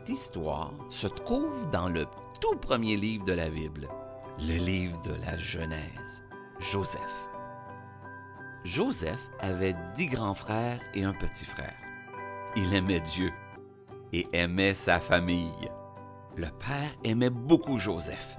cette histoire se trouve dans le tout premier livre de la Bible, le livre de la Genèse, Joseph. Joseph avait 10 grands frères et un petit frère. Il aimait Dieu et aimait sa famille. Le père aimait beaucoup Joseph.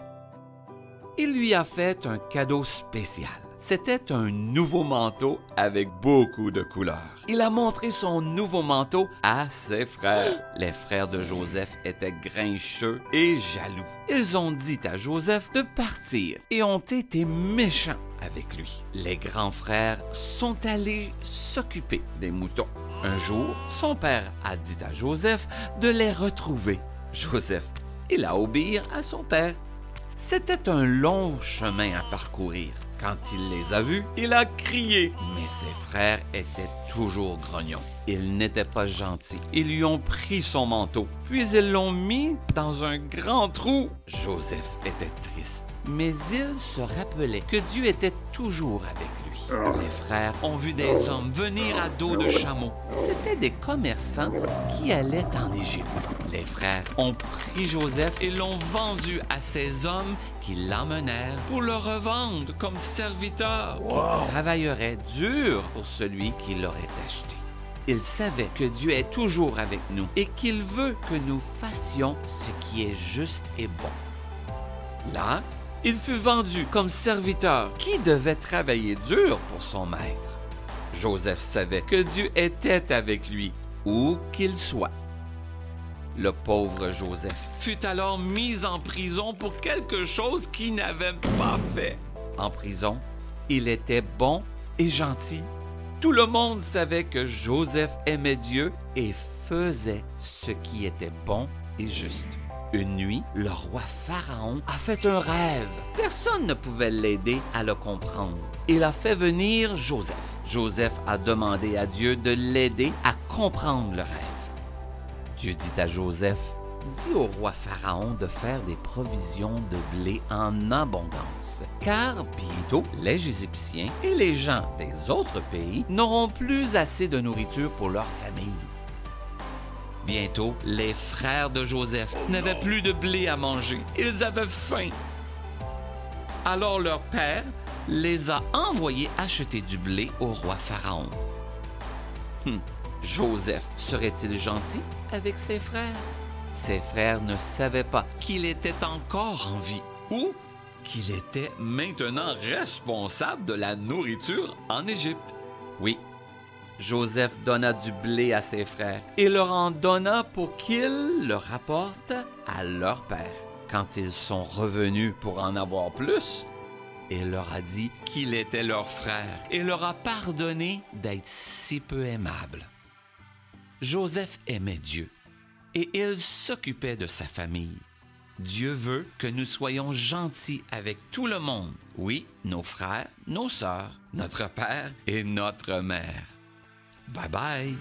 Il lui a fait un cadeau spécial. C'était un nouveau manteau avec beaucoup de couleurs. Il a montré son nouveau manteau à ses frères. Les frères de Joseph étaient grincheux et jaloux. Ils ont dit à Joseph de partir et ont été méchants avec lui. Les grands frères sont allés s'occuper des moutons. Un jour, son père a dit à Joseph de les retrouver. Joseph, il a obéi à son père. C'était un long chemin à parcourir. Quand il les a vus, il a crié. Mais ses frères étaient toujours grognons. Ils n'étaient pas gentils. Ils lui ont pris son manteau, puis ils l'ont mis dans un grand trou. Joseph était triste, mais il se rappelait que Dieu était toujours avec lui. Les frères ont vu des hommes venir à dos de chameau. C'étaient des commerçants qui allaient en Égypte. Les frères ont pris Joseph et l'ont vendu à ces hommes qui l'emmenèrent pour le revendre comme serviteur. Il travaillerait dur pour celui qui l'aurait acheté. Il savait que Dieu est toujours avec nous et qu'il veut que nous fassions ce qui est juste et bon. Là, il fut vendu comme serviteur qui devait travailler dur pour son maître. Joseph savait que Dieu était avec lui, où qu'il soit. Le pauvre Joseph fut alors mis en prison pour quelque chose qu'il n'avait pas fait. En prison, il était bon et gentil. Tout le monde savait que Joseph aimait Dieu et faisait ce qui était bon et juste. Une nuit, le roi Pharaon a fait un rêve. Personne ne pouvait l'aider à le comprendre. Il a fait venir Joseph. Joseph a demandé à Dieu de l'aider à comprendre le rêve. Dieu dit à Joseph, « Dis au roi Pharaon de faire des provisions de blé en abondance, car bientôt les Égyptiens et les gens des autres pays n'auront plus assez de nourriture pour leur famille. » Bientôt, les frères de Joseph n'avaient plus de blé à manger. Ils avaient faim. Alors leur père les a envoyés acheter du blé au roi Pharaon. Joseph serait-il gentil avec ses frères? Ses frères ne savaient pas qu'il était encore en vie ou qu'il était maintenant responsable de la nourriture en Égypte. Oui, Joseph donna du blé à ses frères et leur en donna pour qu'ils le rapportent à leur père. Quand ils sont revenus pour en avoir plus, il leur a dit qu'il était leur frère et leur a pardonné d'être si peu aimable. Joseph aimait Dieu et il s'occupait de sa famille. Dieu veut que nous soyons gentils avec tout le monde. Oui, nos frères, nos sœurs, notre père et notre mère. Bye bye!